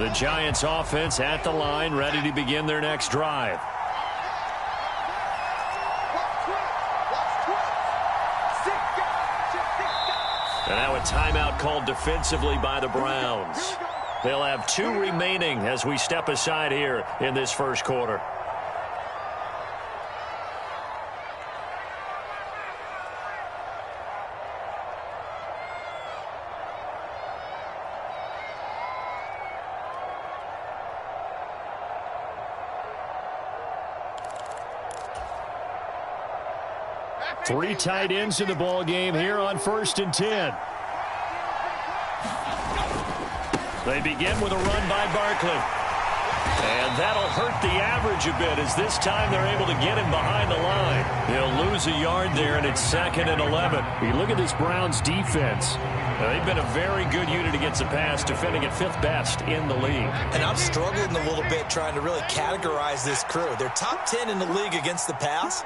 The Giants offense at the line, ready to begin their next drive. And now a timeout called defensively by the Browns. They'll have 2 remaining as we step aside here in this first quarter. Three tight ends in the ball game here on 1st and 10. They begin with a run by Barkley. And that'll hurt the average a bit as this time they're able to get him behind the line. He'll lose a yard there, and it's 2nd and 11. You look at this Browns defense. They've been a very good unit against the pass, defending at 5th best in the league. And I'm struggling a little bit trying to really categorize this crew. They're top 10 in the league against the pass,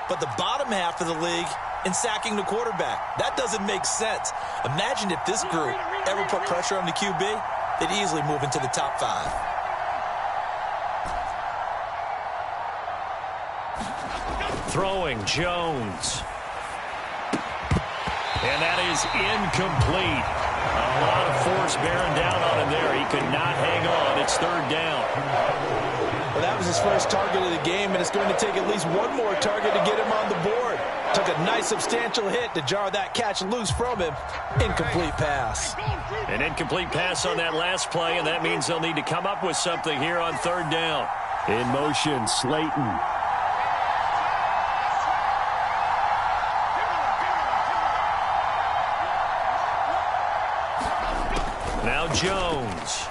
but the bottom half of the league in sacking the quarterback. That doesn't make sense. Imagine if this group ever put pressure on the QB, they'd easily move into the top 5. Throwing, Jones. And that is incomplete. A lot of force bearing down on him there. He could not hang on. It's 3rd down. Well, that was his first target of the game, and it's going to take at least one more target to get him on the board. Took a nice substantial hit to jar that catch loose from him. Incomplete pass. An incomplete pass on that last play, and that means they'll need to come up with something here on 3rd down. In motion, Slayton. Now Jones.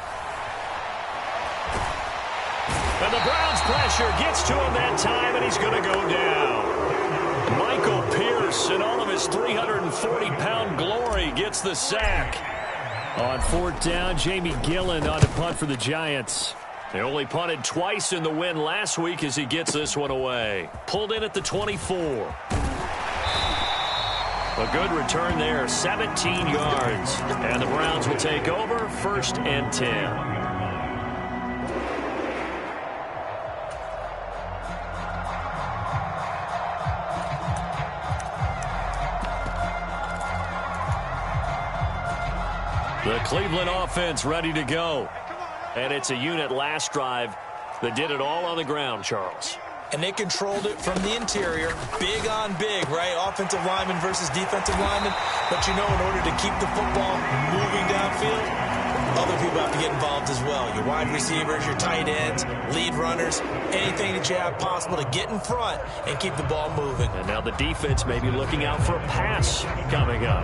And the Browns pressure gets to him that time, and he's going to go down. Michael Pierce, in all of his 340-pound glory, gets the sack. On 4th down, Jamie Gillen on to punt for the Giants. They only punted twice in the win last week as he gets this one away. Pulled in at the 24. A good return there, 17 yards. And the Browns will take over, 1st and 10. The Cleveland offense ready to go. And it's a unit last drive that did it all on the ground, Charles. And they controlled it from the interior. Big on big, right? Offensive lineman versus defensive lineman. But you know, in order to keep the football moving downfield, other people have to get involved as well. Your wide receivers, your tight ends, lead runners, anything that you have possible to get in front and keep the ball moving. And now the defense may be looking out for a pass coming up.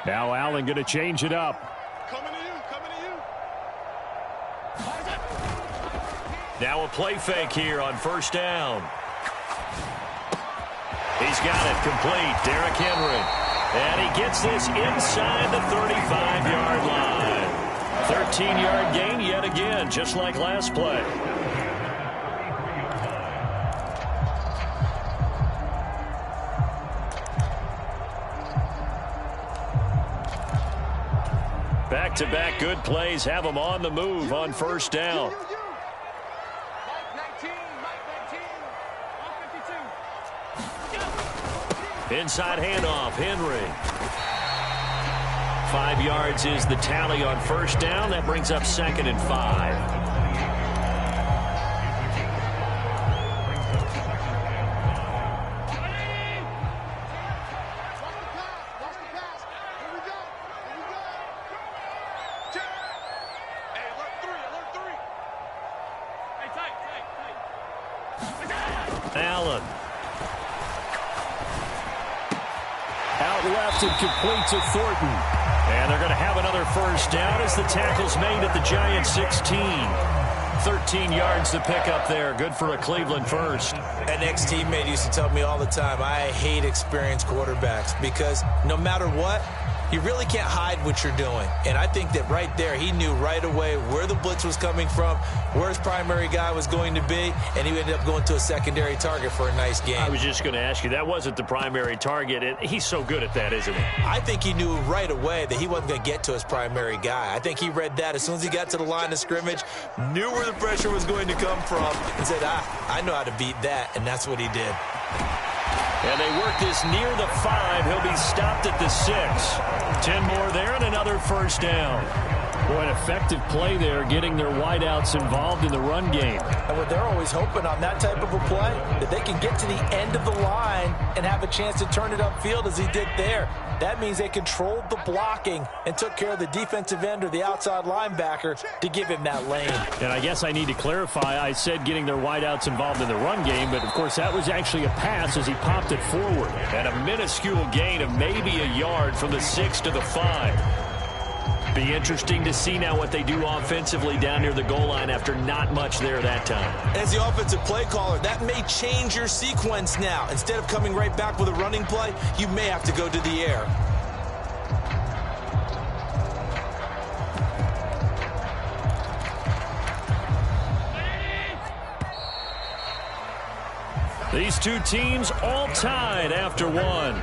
Now Allen going to change it up. Coming to you. Now a play fake here on 1st down. He's got it complete. Derrick Henry. And he gets this inside the 35-yard line. 13-yard gain yet again, just like last play. Back-to-back good plays have them on the move on 1st down. Inside handoff, Henry. 5 yards is the tally on 1st down. That brings up 2nd and 5. Allen. Out left and complete to Thornton. And they're going to have another 1st down as the tackle's made at the Giants 16. 13 yards to pick up there. Good for a Cleveland first. An ex-teammate used to tell me all the time, I hate experienced quarterbacks because no matter what, You really can't hide what you're doing. And I think that right there, he knew right away where the blitz was coming from, where his primary guy was going to be, and he ended up going to a secondary target for a nice game. I was just going to ask you, that wasn't the primary target. And he's so good at that, isn't he? I think he knew right away that he wasn't going to get to his primary guy. I think he read that as soon as he got to the line of scrimmage, knew where the pressure was going to come from, and said, I know how to beat that, and that's what he did. And they work this near the 5. He'll be stopped at the 6. 10 more there and another first down. Boy, an effective play there, getting their wideouts involved in the run game. And what they're always hoping on that type of a play, that they can get to the end of the line and have a chance to turn it upfield as he did there. That means they controlled the blocking and took care of the defensive end or the outside linebacker to give him that lane. And I guess I need to clarify, I said getting their wideouts involved in the run game, but of course that was actually a pass as he popped it forward. And a minuscule gain of maybe a yard from the 6 to the 5. Be interesting to see now what they do offensively down near the goal line after not much there that time. As the offensive play caller, that may change your sequence now. Instead of coming right back with a running play, you may have to go to the air. These two teams all tied after one.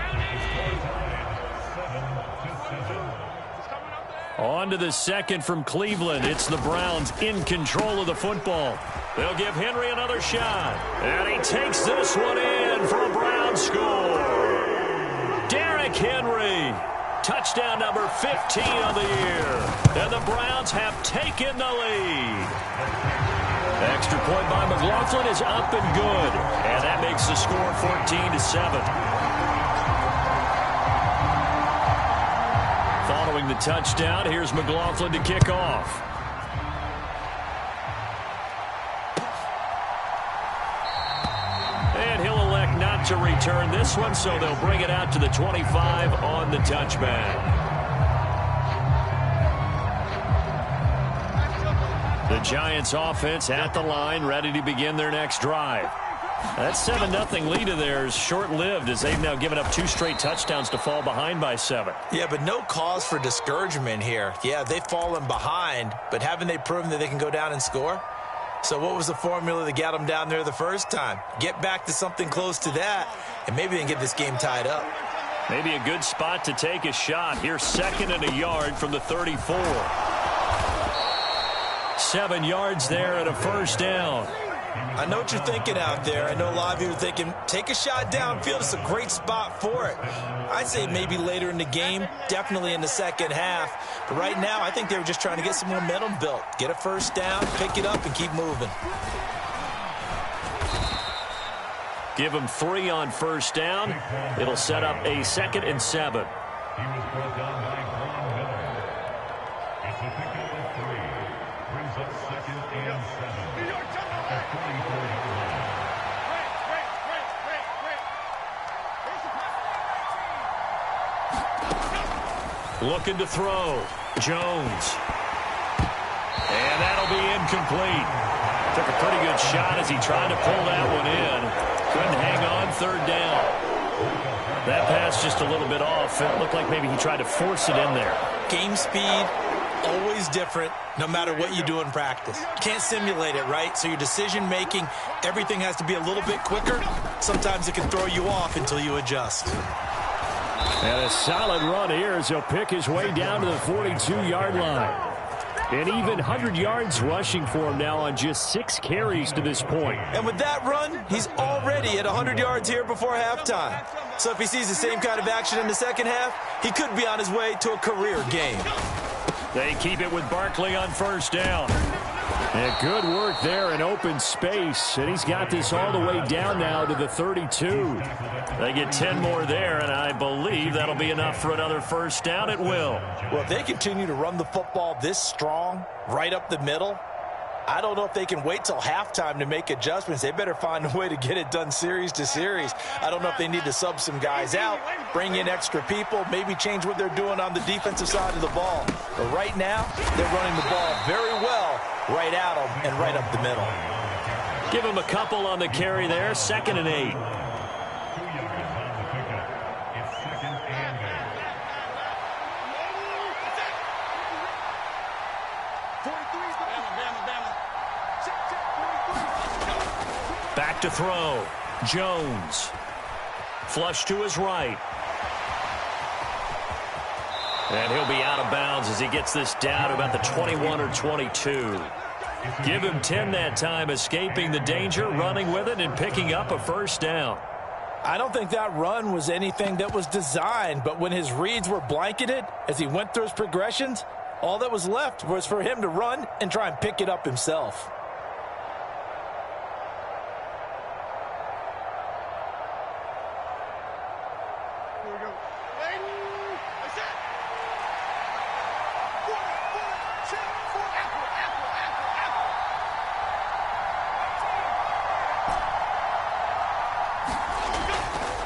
On to the second from Cleveland. It's the Browns in control of the football. They'll give Henry another shot. And he takes this one in for a Browns score. Derrick Henry. Touchdown number 15 on the year. And the Browns have taken the lead. Extra point by McLaughlin is up and good. And that makes the score 14-7. Following the touchdown, here's McLaughlin to kick off. And he'll elect not to return this one, so they'll bring it out to the 25 on the touchback. The Giants offense at the line, ready to begin their next drive. That 7-0 lead of theirs short-lived as they've now given up 2 straight touchdowns to fall behind by 7. Yeah, but no cause for discouragement here. Yeah, they've fallen behind, but haven't they proven that they can go down and score? So what was the formula that got them down there the first time? Get back to something close to that, and maybe they can get this game tied up. Maybe a good spot to take a shot. Here's 2nd and a yard from the 34. 7 yards there and a first down. I know what you're thinking out there. I know a lot of you are thinking, take a shot downfield. It's a great spot for it. I'd say maybe later in the game, definitely in the second half. But right now, I think they were just trying to get some momentum built. Get a first down, pick it up, and keep moving. Give them 3 on first down. It'll set up a 2nd and 7. He was brought down by Gmen. It's a pickup of 3. Brings up 2nd and 7. At 24-yard line. Looking to throw. Jones. And that'll be incomplete. Took a pretty good shot as he tried to pull that one in. Couldn't hang on, 3rd down. That pass just a little bit off. It looked like maybe he tried to force it in there. Game speed, always different, no matter what you do in practice. Can't simulate it, right? So your decision-making, everything has to be a little bit quicker. Sometimes it can throw you off until you adjust. And a solid run here as he'll pick his way down to the 42-yard line. And even 100 yards rushing for him now on just 6 carries to this point. And with that run, he's already at 100 yards here before halftime. So if he sees the same kind of action in the second half, he could be on his way to a career game. They keep it with Barkley on first down. And good work there in open space. And he's got this all the way down now to the 32. They get 10 more there, and I believe that'll be enough for another first down. It will. Well, if they continue to run the football this strong, right up the middle, I don't know if they can wait till halftime to make adjustments. They better find a way to get it done series to series. I don't know if they need to sub some guys out, bring in extra people, maybe change what they're doing on the defensive side of the ball. But right now, they're running the ball very well right at them and right up the middle. Give him a couple on the carry there, 2nd and 8. back to throw. Jones. Flush to his right. And he'll be out of bounds as he gets this down to about the 21 or 22. Give him 10 that time, escaping the danger, running with it, and picking up a first down. I don't think that run was anything that was designed, but when his reads were blanketed as he went through his progressions, all that was left was for him to run and try and pick it up himself.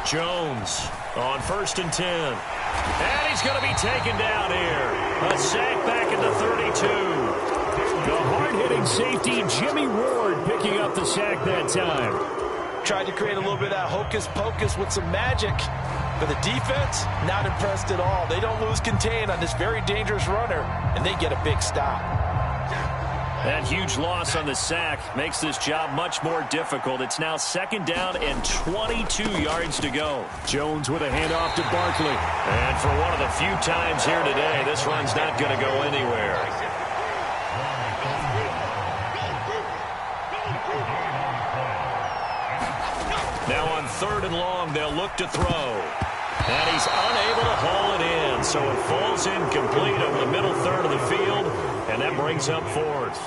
Jones on 1st and 10. And he's going to be taken down here. A sack back at the 32. The hard-hitting safety, Jimmy Ward, picking up the sack that time. Tried to create a little bit of that hocus-pocus with some magic. But the defense, not impressed at all. They don't lose contain on this very dangerous runner, and they get a big stop. That huge loss on the sack makes this job much more difficult. It's now 2nd down and 22 yards to go. Jones with a handoff to Barkley. And for one of the few times here today, this run's not going to go anywhere. Now on 3rd and long, they'll look to throw. And he's unable to haul it in, so it falls incomplete over the middle third of the field, and that brings up 4th.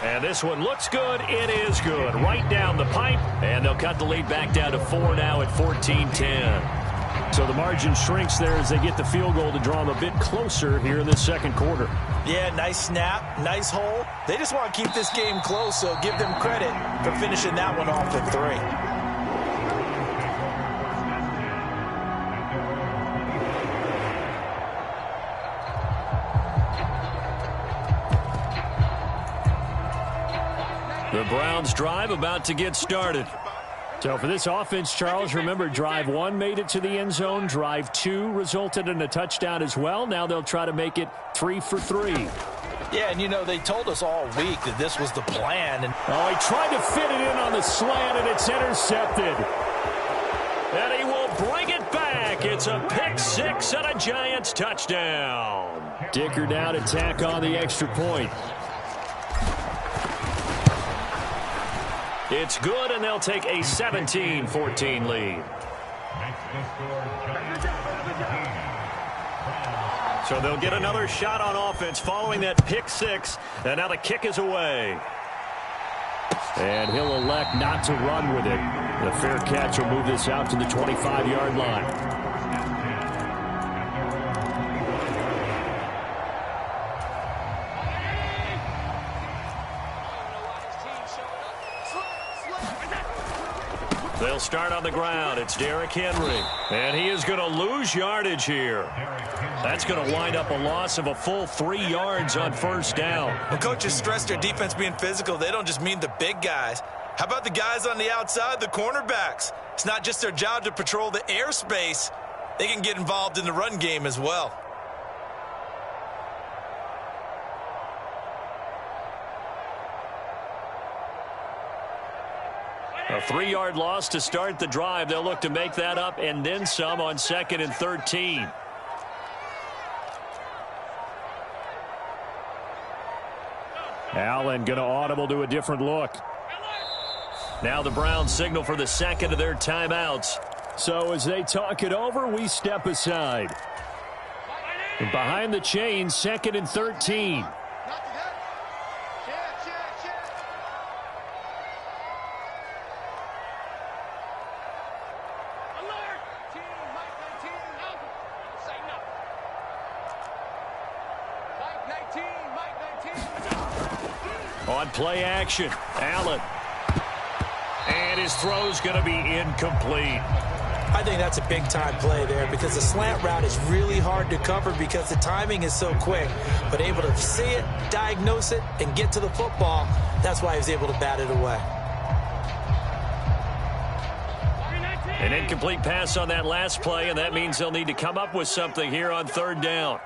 And this one looks good. It is good. Right down the pipe, and they'll cut the lead back down to 4 now at 14-10. So the margin shrinks there as they get the field goal to draw them a bit closer here in this 2nd quarter. Yeah, nice snap, nice hole. They just want to keep this game close, so give them credit for finishing that one off at 3. The Browns drive about to get started. So for this offense, Charles, remember, drive 1 made it to the end zone. Drive 2 resulted in a touchdown as well. Now they'll try to make it 3 for 3. Yeah, and you know, they told us all week that this was the plan. And oh, he tried to fit it in on the slant, and it's intercepted. And he will bring it back. It's a pick 6 and a Giants touchdown. Dicker down to tack on the extra point. It's good, and they'll take a 17-14 lead. So they'll get another shot on offense following that pick 6, and now the kick is away. And he'll elect not to run with it. The fair catch will move this out to the 25-yard line. They'll start on the ground. It's Derrick Henry. And he is going to lose yardage here. That's going to wind up a loss of a full 3 yards on 1st down. When coaches stress their defense being physical, they don't just mean the big guys. How about the guys on the outside, the cornerbacks? It's not just their job to patrol the airspace. They can get involved in the run game as well. A 3-yard loss to start the drive. They'll look to make that up and then some on 2nd and 13. Allen going to audible to a different look. Now the Browns signal for the 2nd of their timeouts. So as they talk it over, we step aside. And behind the chains, 2nd and 13. On play action, Allen. And his throw's going to be incomplete. I think that's a big-time play there because the slant route is really hard to cover because the timing is so quick. But able to see it, diagnose it, and get to the football, that's why he was able to bat it away. An incomplete pass on that last play, and that means they'll need to come up with something here on 3rd down.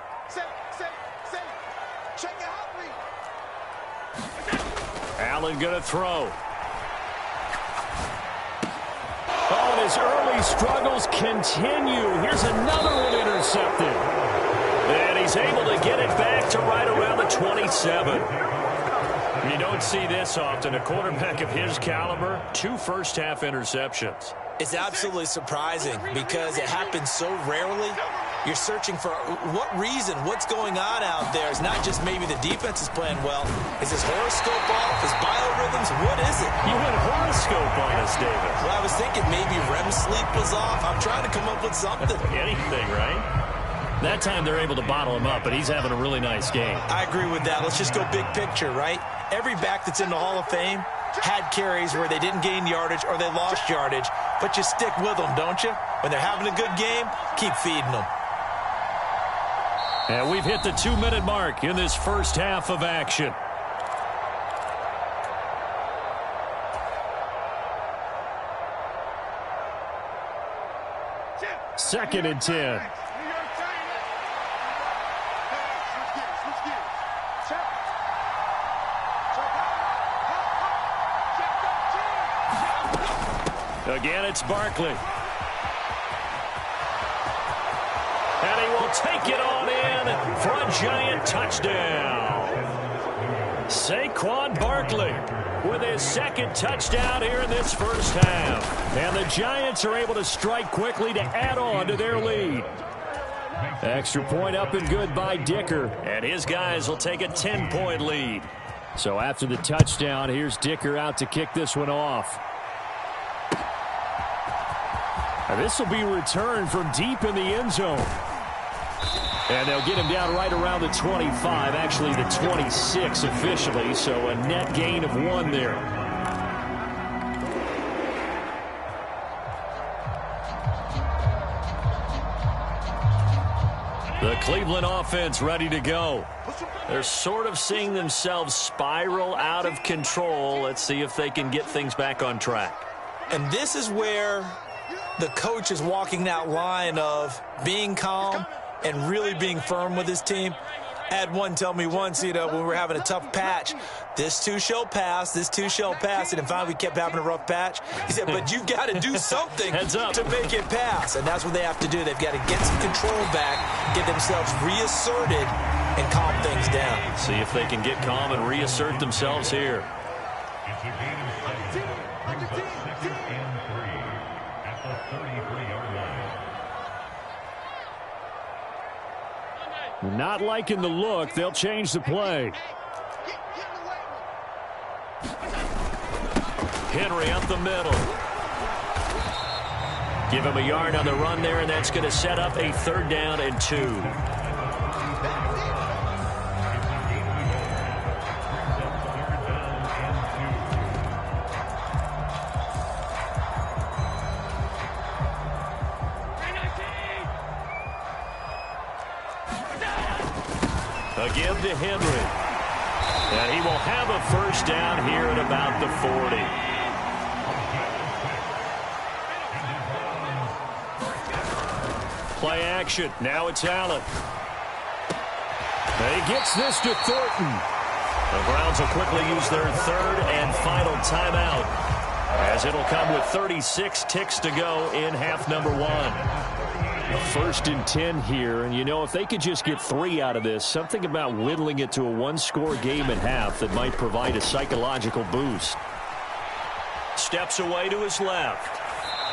Allen going to throw. Oh, and his early struggles continue. Here's another one intercepted. And he's able to get it back to right around the 27. You don't see this often. A quarterback of his caliber, 2 first-half interceptions. It's absolutely surprising because it happens so rarely. You're searching for what reason, what's going on out there. It's not just maybe the defense is playing well. Is his horoscope off? His biorhythms? What is it? You went horoscope on us, David. Well, I was thinking maybe REM sleep was off. I'm trying to come up with something. Anything, right? That time they're able to bottle him up, but he's having a really nice game. I agree with that. Let's just go big picture, right? Every back that's in the Hall of Fame had carries where they didn't gain yardage or they lost yardage, but you stick with them, don't you? When they're having a good game, keep feeding them. And we've hit the 2-minute mark in this first half of action. Second and 10. Again, it's Barkley. And he will take it on in for a giant touchdown. Saquon Barkley with his second touchdown here in this first half. And the Giants are able to strike quickly to add on to their lead. Extra point up and good by Dicker. And his guys will take a 10-point lead. So after the touchdown, here's Dicker out to kick this one off. And this will be returned from deep in the end zone. And they'll get him down right around the 25, actually the 26 officially, so a net gain of 1 there. The Cleveland offense ready to go. They're sort of seeing themselves spiral out of control. Let's see if they can get things back on track. And this is where the coach is walking that line of being calm and really being firm with his team. I had one tell me once, when we were having a tough patch, this too shall pass, this too shall pass. And finally we kept having a rough patch. He said, but you've got to do something to make it pass. And that's what they have to do. They've got to get some control back, get themselves reasserted, and calm things down. See if they can get calm and reassert themselves here. It's a gain of 7. Brings up 2nd and 3 at the 33-yard line. Not liking the look. They'll change the play. Henry up the middle. Give him a yard on the run there, and that's going to set up a 3rd down and 2. Again to Henry. And he will have a 1st down here at about the 40. Play action. Now it's Allen. And he gets this to Thornton. The Browns will quickly use their 3rd and final timeout, as it'll come with 36 ticks to go in half number 1. 1st and 10 here, and if they could just get 3 out of this, something about whittling it to a 1-score game at half that might provide a psychological boost. Steps away to his left,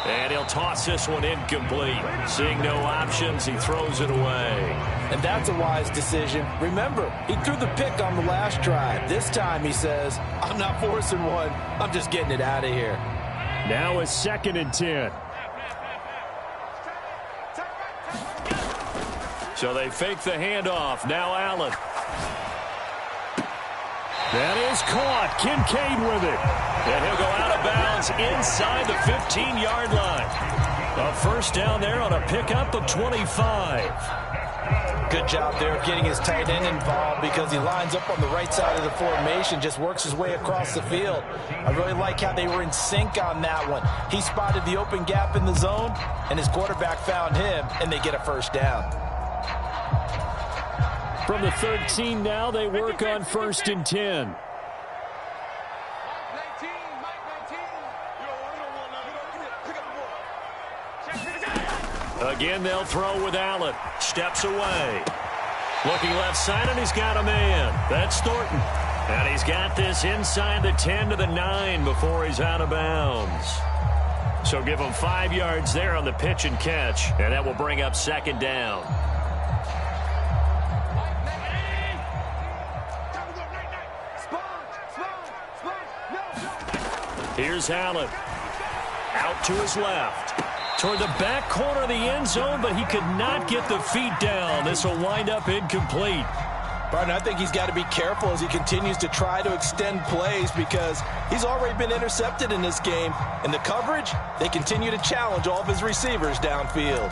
and he'll toss this one incomplete. Seeing no options, he throws it away. And that's a wise decision. Remember, he threw the pick on the last drive. This time he says, I'm not forcing one, I'm just getting it out of here. Now it's 2nd and 10. So they fake the handoff. Now Allen. That is caught. Kincaid with it. And he'll go out of bounds inside the 15-yard line. A 1st down there on a pickup of 25. Good job there of getting his tight end involved because he lines up on the right side of the formation, just works his way across the field. I really like how they were in sync on that one. He spotted the open gap in the zone, and his quarterback found him, and they get a 1st down. From the 13 now, they work on 1st and 10. Again, they'll throw with Allen. Steps away. Looking left side, and he's got a man. That's Thornton. And he's got this inside the 10 to the 9 before he's out of bounds. So give him 5 yards there on the pitch and catch, and that will bring up second down. Here's Allen. Out to his left. Toward the back corner of the end zone, but he could not get the feet down. This will wind up incomplete. Barton, I think he's got to be careful as he continues to try to extend plays because he's already been intercepted in this game. And the coverage, they continue to challenge all of his receivers downfield.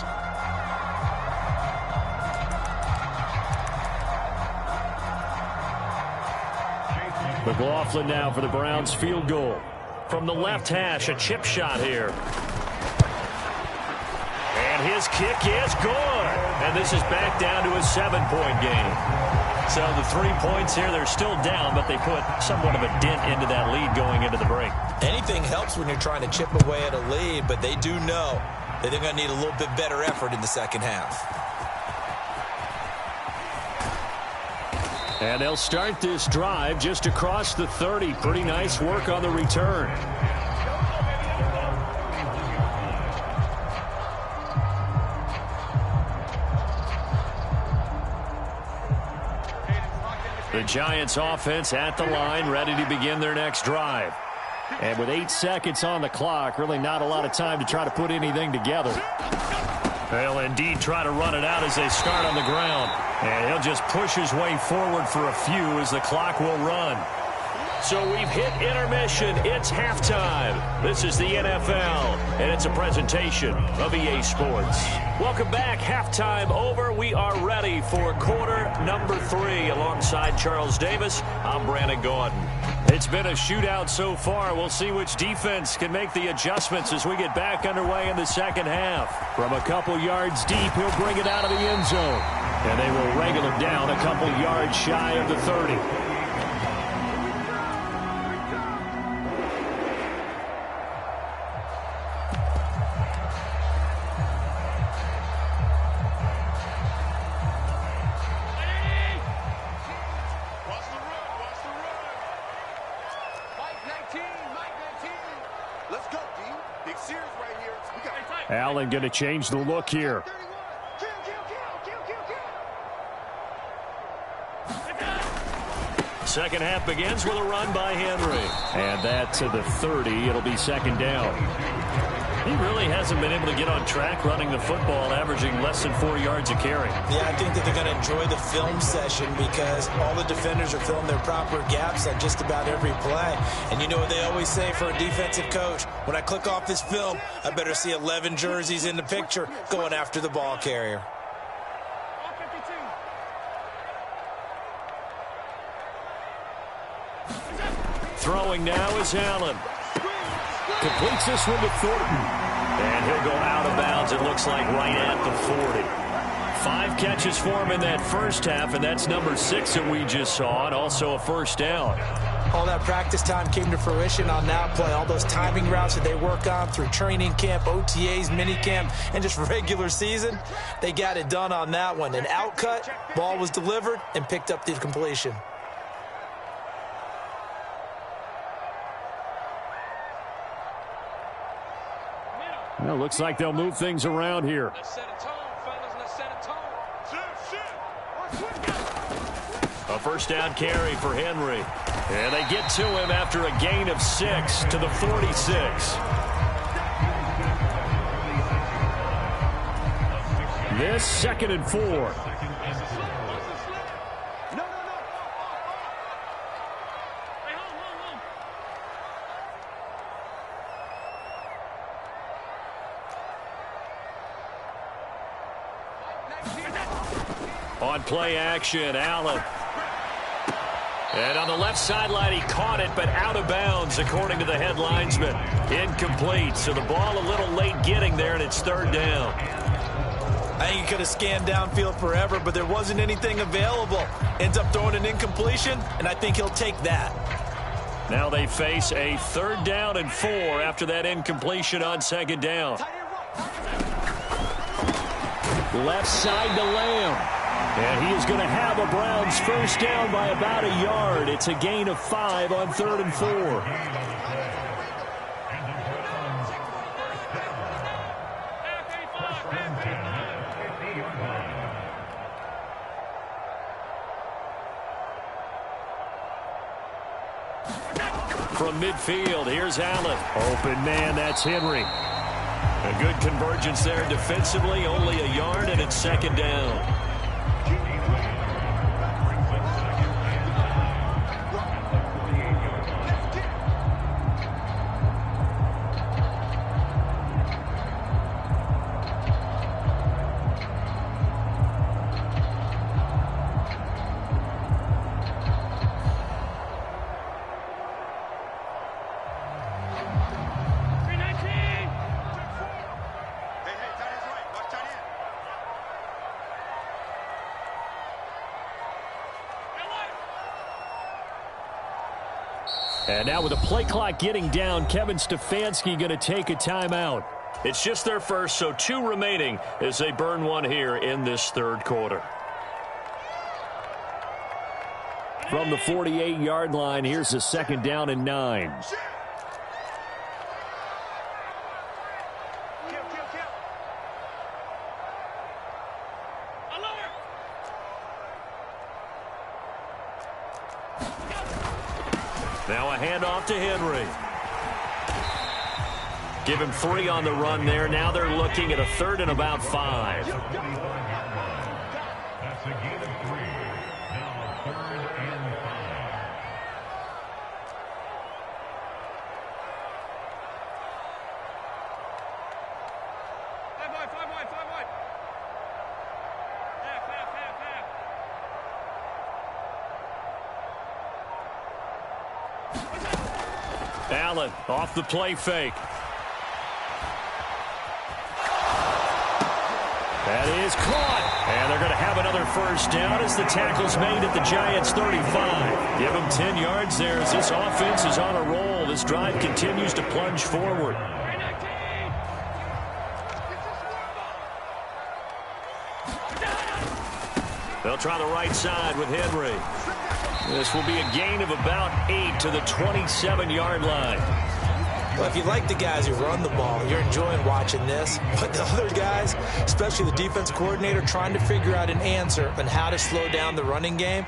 McLaughlin now for the Browns field goal. From the left hash, a chip shot here. And his kick is good. And this is back down to a 7-point game. So the 3 points here, they're still down, but they put somewhat of a dent into that lead going into the break. Anything helps when you're trying to chip away at a lead, but they do know that they're going to need a little bit better effort in the second half. And they'll start this drive just across the 30. Pretty nice work on the return. The Giants offense at the line, ready to begin their next drive. And with 8 seconds on the clock, really not a lot of time to try to put anything together. They'll indeed try to run it out as they start on the ground. And he'll just push his way forward for a few as the clock will run. So we've hit intermission. It's halftime. This is the NFL, and it's a presentation of EA Sports. Welcome back. Halftime over. We are ready for quarter number 3. Alongside Charles Davis, I'm Brandon Gaudin. It's been a shootout so far. We'll see which defense can make the adjustments as we get back underway in the second half. From a couple yards deep, he'll bring it out of the end zone. And they will wrangle it down a couple yards shy of the 30. Allen going to change the look here. Second half begins with a run by Henry. And that to the 30. It'll be second down. He really hasn't been able to get on track running the football, averaging less than 4 yards a carry. Yeah, I think that they're going to enjoy the film session because all the defenders are filling their proper gaps on just about every play. And you know what they always say for a defensive coach? When I click off this film, I better see 11 jerseys in the picture going after the ball carrier. Throwing now is Allen. Completes this one to Thornton. And he'll go out of bounds, it looks like, right at the 40. 5 catches for him in that first half, and that's number 6 that we just saw, and also a first down. All that practice time came to fruition on that play. All those timing routes that they work on through training camp, OTAs, minicamp, and just regular season, they got it done on that one. An outcut, ball was delivered, and picked up the completion. Well, looks like they'll move things around here. A first down carry for Henry. And they get to him after a gain of 6 to the 46. This 2nd and 4. On play action, Allen. And on the left sideline, he caught it, but out of bounds, according to the head linesman. Incomplete, so the ball a little late getting there, and it's third down. I think he could have scanned downfield forever, but there wasn't anything available. Ends up throwing an incompletion, and I think he'll take that. Now they face a 3rd down and 4 after that incompletion on 2nd down. Left side to Lamb. And he is going to have a Browns first down by about a yard. It's a gain of 5 on 3rd and 4. From midfield, here's Allen. Open man, that's Henry. A good convergence there defensively, only a yard, and it's 2nd down. And now with the play clock getting down, Kevin Stefanski going to take a timeout. It's just their first, so 2 remaining as they burn one here in this 3rd quarter. From the 48-yard line, here's a 2nd down and 9. Now a handoff to Henry. Give him 3 on the run there. Now they're looking at a 3rd and about 5. That's a gain of 3. Now 3rd and 5. Allen off the play fake. That is caught. And they're going to have another first down as the tackle's made at the Giants' 35. Give them 10 yards there as this offense is on a roll. This drive continues to plunge forward. They'll try the right side with Henry. This will be a gain of about 8 to the 27-yard line. Well, if you like the guys who run the ball, you're enjoying watching this. But the other guys, especially the defense coordinator, trying to figure out an answer on how to slow down the running game,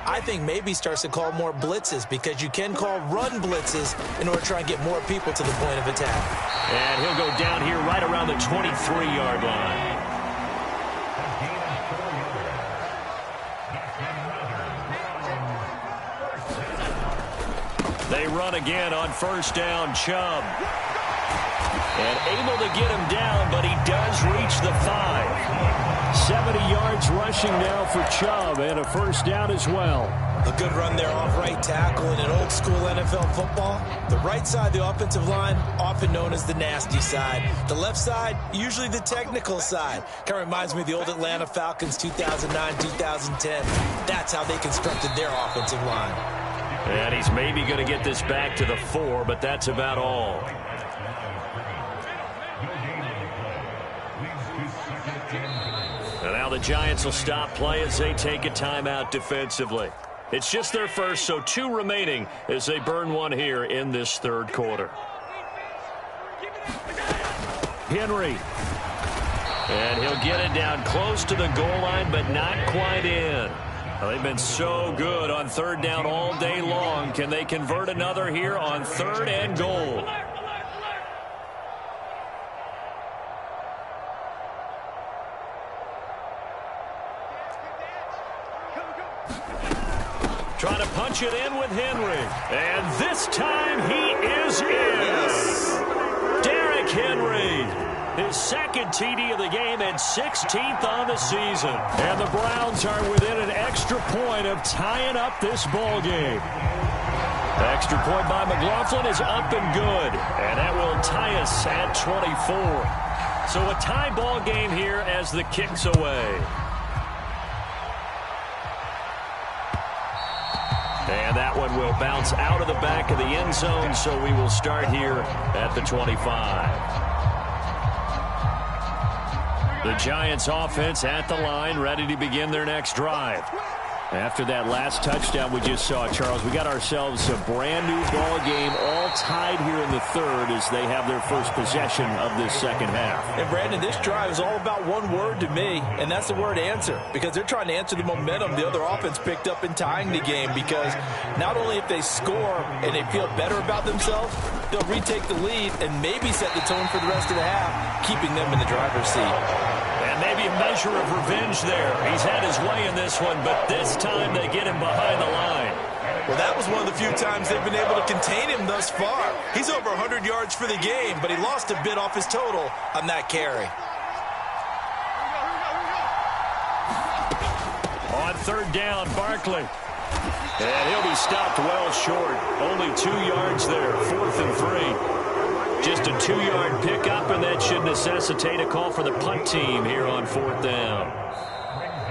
I think maybe he starts to call more blitzes, because you can call run blitzes in order to try and get more people to the point of attack. And he'll go down here right around the 23-yard line. They run again on first down, Chubb. And able to get him down, but he does reach the 5. 70 yards rushing now for Chubb, and a first down as well. A good run there off right tackle in an old-school NFL football. The right side, the offensive line, often known as the nasty side. The left side, usually the technical side. Kind of reminds me of the old Atlanta Falcons 2009-2010. That's how they constructed their offensive line. And he's maybe going to get this back to the 4, but that's about all. And now the Giants will stop play as they take a timeout defensively. It's just their first, so 2 remaining as they burn one here in this 3rd quarter. Henry. And he'll get it down close to the goal line, but not quite in. Well, they've been so good on 3rd down all day long. Can they convert another here on 3rd and goal? Trying to punch it in with Henry. And this time he is in. Derrick Henry. His 2nd TD of the game and 16th on the season. And the Browns are within an extra point of tying up this ball game. Extra point by McLaughlin is up and good. And that will tie us at 24. So a tie ball game here as the kick's away. And that one will bounce out of the back of the end zone, so we will start here at the 25. The Giants offense at the line, ready to begin their next drive. After that last touchdown we just saw, Charles, we got ourselves a brand new ball game, all tied here in the third as they have their first possession of this second half. And Brandon, this drive is all about one word to me, and that's the word answer, because they're trying to answer the momentum the other offense picked up in tying the game, because not only if they score and they feel better about themselves, they'll retake the lead and maybe set the tone for the rest of the half, keeping them in the driver's seat. And maybe a measure of revenge there. He's had his way in this one, but this time they get him behind the line. Well, that was one of the few times they've been able to contain him thus far. He's over 100 yards for the game, but he lost a bit off his total on that carry. On third down, Barkley. And he'll be stopped well short. Only 2 yards there, 4th and 3. Just a 2-yard pickup, and that should necessitate a call for the punt team here on 4th down.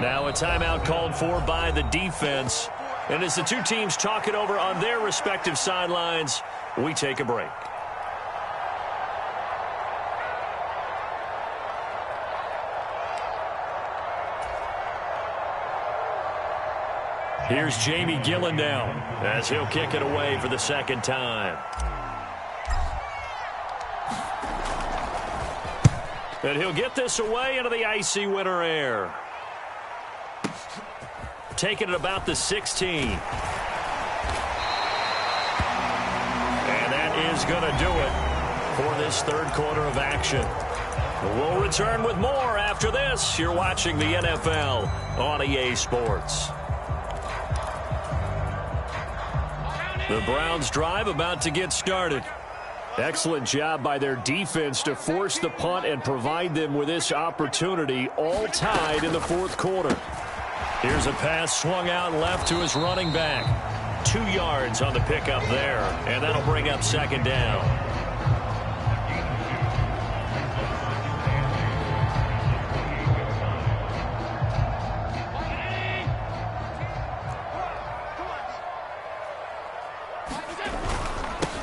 Now a timeout called for by the defense. And as the two teams talk it over on their respective sidelines, we take a break. Here's Jamie Gillen now as he'll kick it away for the second time. And he'll get this away into the icy winter air. Taking it about the 16. And that is going to do it for this third quarter of action. We'll return with more after this. You're watching the NFL on EA Sports. The Browns drive about to get started. Excellent job by their defense to force the punt and provide them with this opportunity, all tied in the fourth quarter. Here's a pass swung out left to his running back. 2 yards on the pickup there, and that'll bring up second down.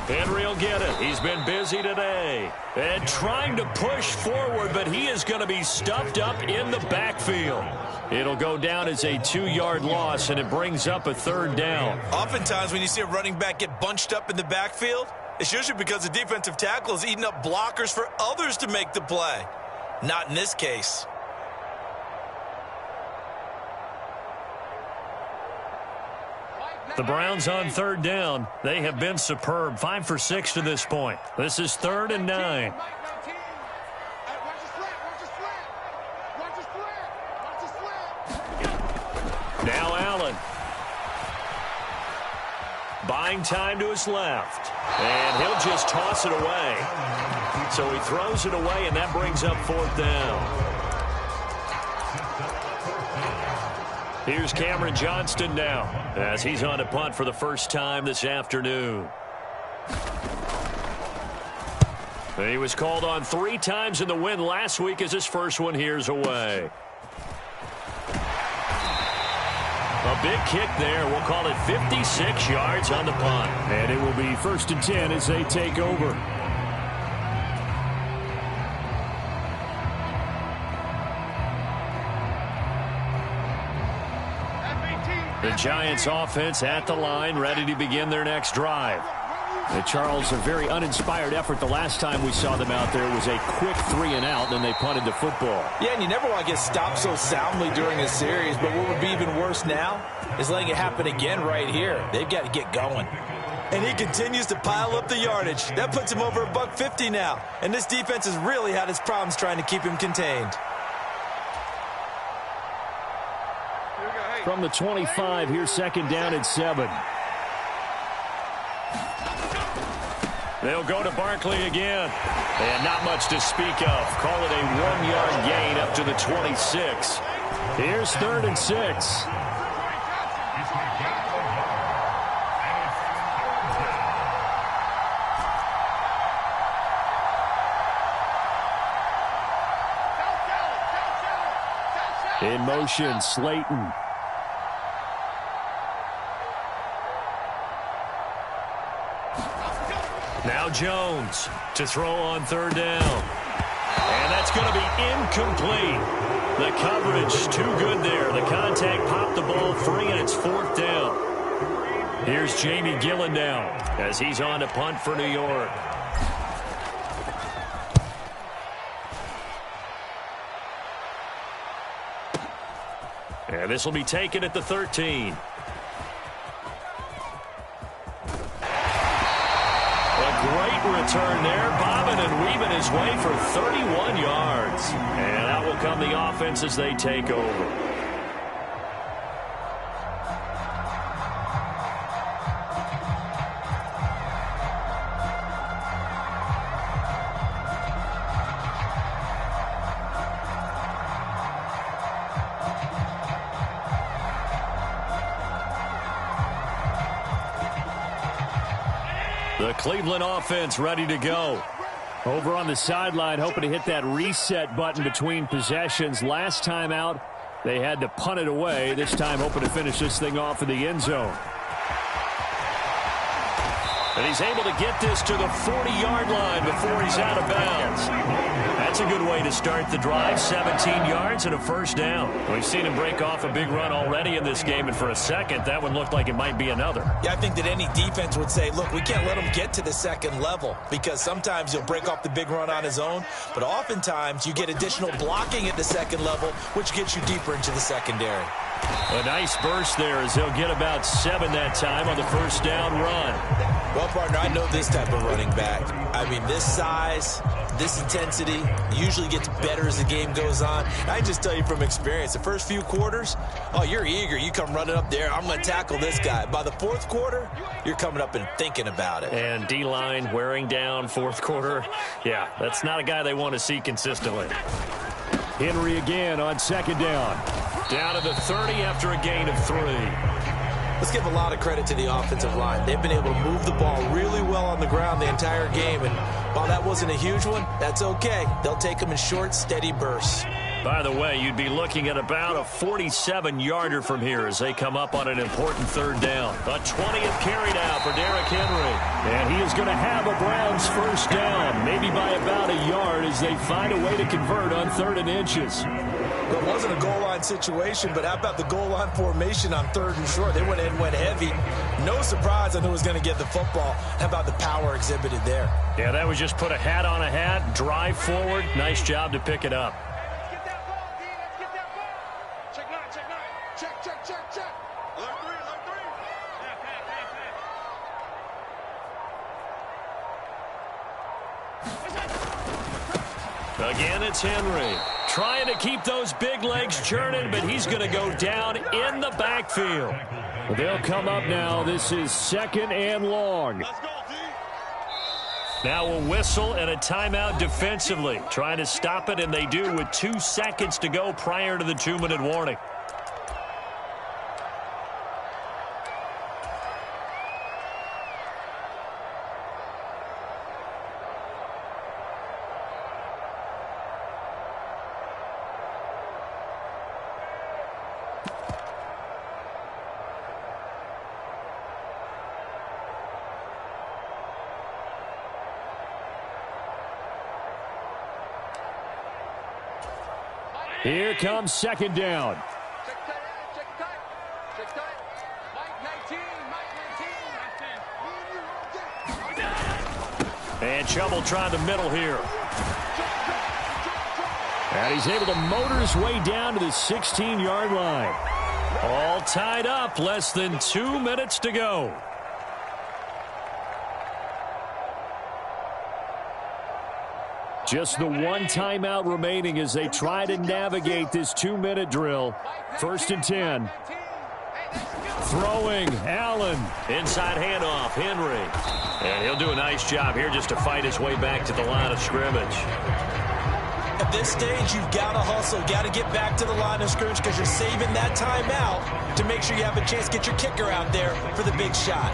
Henry will get it. He's been busy today. And trying to push forward, but he is going to be stuffed up in the backfield. It'll go down as a 2-yard loss, and it brings up a third down. Oftentimes when you see a running back get bunched up in the backfield, it's usually because the defensive tackle is eating up blockers for others to make the play. Not in this case. The Browns on third down. They have been superb. 5 for 6 to this point. This is 3rd and 9. Now Allen. Buying time to his left. And he'll just toss it away. So he throws it away, and that brings up 4th down. Here's Cameron Johnston now as he's on a punt for the first time this afternoon. He was called on 3 times in the win last week as his first one here's away. A big kick there. We'll call it 56 yards on the punt. And it will be 1st and 10 as they take over. The Giants offense at the line, ready to begin their next drive. Charles, a very uninspired effort. The last time we saw them out there was a quick 3-and-out, and they punted the football. Yeah, and you never want to get stopped so soundly during a series, but what would be even worse now is letting it happen again right here. They've got to get going. And he continues to pile up the yardage. That puts him over $150 now. And this defense has really had its problems trying to keep him contained. From the 25, here's 2nd down and 7. They'll go to Barkley again. And not much to speak of. Call it a 1-yard gain up to the 26. Here's 3rd and 6. In motion, Slayton. Now Jones to throw on 3rd down. And that's going to be incomplete. The coverage too good there. The contact popped the ball free, and it's 4th down. Here's Jamie Gillen now as he's on to punt for New York. And this will be taken at the 13. Great return there, bobbing and weaving his way for 31 yards. And out will come the offense as they take over. The Cleveland offense ready to go. Over on the sideline, hoping to hit that reset button between possessions. Last time out, they had to punt it away. This time, hoping to finish this thing off in the end zone. And he's able to get this to the 40-yard line before he's out of bounds. That's a good way to start the drive. 17 yards and a first down. We've seen him break off a big run already in this game, and for a second, that one looked like it might be another. Yeah, I think that any defense would say, look, we can't let him get to the second level, because sometimes he'll break off the big run on his own, but oftentimes you get additional blocking at the second level, which gets you deeper into the secondary. A nice burst there as they'll get about 7 that time on the first down run. Well, partner, I know this type of running back. I mean, this size, this intensity usually gets better as the game goes on. I just tell you from experience, the first few quarters, oh, you're eager. You come running up there, I'm going to tackle this guy. By the fourth quarter, you're coming up and thinking about it. And D-line wearing down fourth quarter. Yeah, that's not a guy they want to see consistently. Henry again on second down. Down to the 30 after a gain of 3. Let's give a lot of credit to the offensive line. They've been able to move the ball really well on the ground the entire game. And while that wasn't a huge one, that's okay. They'll take them in short, steady bursts. By the way, you'd be looking at about a 47-yarder from here as they come up on an important third down. A 20th carry now for Derrick Henry. And he is going to have a Browns first down, maybe by about a yard as they find a way to convert on 3rd and inches. Well, it wasn't a goal line situation, but how about the goal line formation on 3rd and short? They went in, went heavy. No surprise on who was going to get the football. How about the power exhibited there? Yeah, that was just put a hat on a hat, drive forward. Nice job to pick it up. Again, it's Henry. Trying to keep those big legs churning, but he's going to go down in the backfield. They'll come up now. This is 2nd and long. Now a whistle and a timeout defensively. Trying to stop it, and they do with 2 seconds to go prior to the 2-minute warning. Here comes 2nd down. And Chubb trying the middle here. And he's able to motor his way down to the 16-yard line. All tied up, less than 2 minutes to go. Just the one timeout remaining as they try to navigate this 2-minute drill. 1st and 10. Throwing, Allen. Inside handoff, Henry. And he'll do a nice job here just to fight his way back to the line of scrimmage. At this stage, you've got to hustle, got to get back to the line of scrimmage because you're saving that timeout to make sure you have a chance to get your kicker out there for the big shot.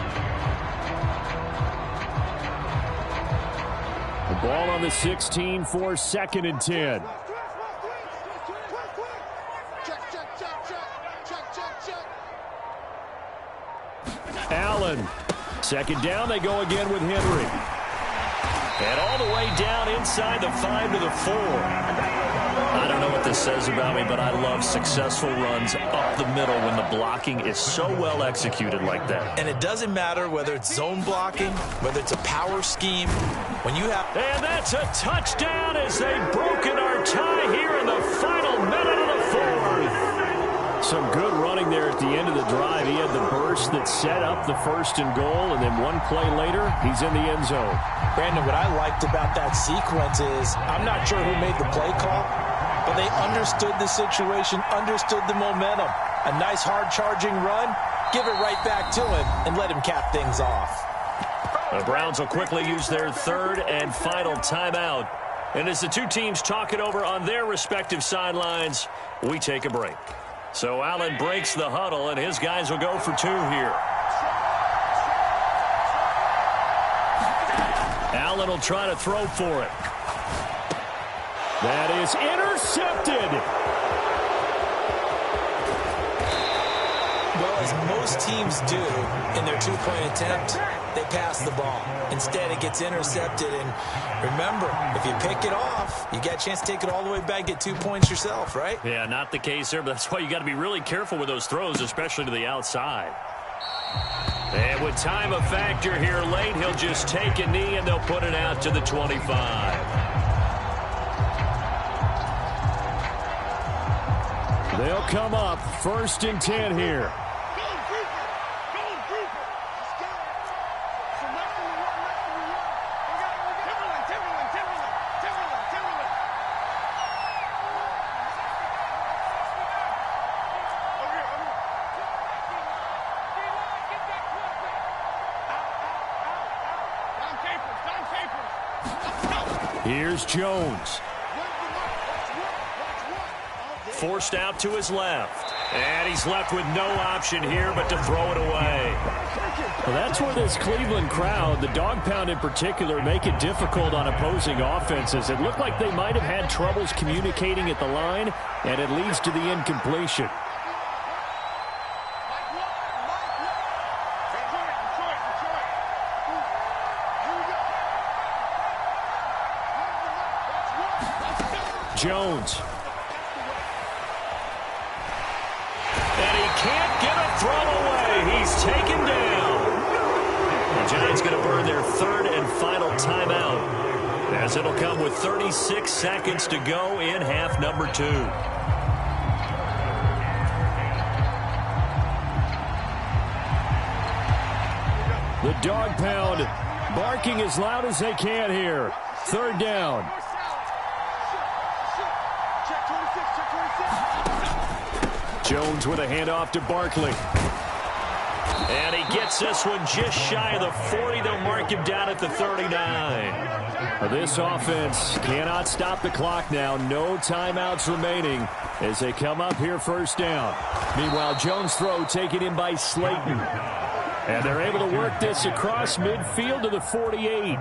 The ball on the 16 for 2nd and 10. Allen. 2nd down, they go again with Henry. And all the way down inside the 5 to the 4. I don't know what this says about me, but I love successful runs up the middle when the blocking is so well executed like that. And it doesn't matter whether it's zone blocking, whether it's a power scheme. When you have... And that's a touchdown as they've broken our tie here in the final minute of the 4th. Some good running there at the end of the drive. He had the burst that set up the 1st and goal, and then one play later, he's in the end zone. Brandon, what I liked about that sequence is I'm not sure who made the play call, but they understood the situation, understood the momentum. A nice hard-charging run, give it right back to him, and let him cap things off. The Browns will quickly use their 3rd and final timeout. And as the two teams talk it over on their respective sidelines, we take a break. So Allen breaks the huddle, and his guys will go for 2 here. Allen will try to throw for it. That is intercepted. Well, as most teams do in their two-point attempt, they pass the ball. Instead, it gets intercepted. And remember, if you pick it off, you get a chance to take it all the way back, get 2 points yourself, right? Yeah, not the case there, but that's why you got to be really careful with those throws, especially to the outside. And with time a factor here late, he'll just take a knee, and they'll put it out to the 25. They'll come up 1st and 10 here. Here's Jones. Forced out to his left. And he's left with no option here but to throw it away. Well, that's where this Cleveland crowd, the dog pound in particular, make it difficult on opposing offenses. It looked like they might have had troubles communicating at the line, and it leads to the incompletion. Jones. And he can't get a throw away. He's taken down. The Giants going to burn their 3rd and final timeout, as it'll come with 36 seconds to go in half number 2. The dog pound barking as loud as they can here. 3rd down. Jones with a handoff to Barkley. And he gets this one just shy of the 40. They'll mark him down at the 39. This offense cannot stop the clock now. No timeouts remaining as they come up here 1st down. Meanwhile, Jones' throw taken in by Slayton. And they're able to work this across midfield to the 48.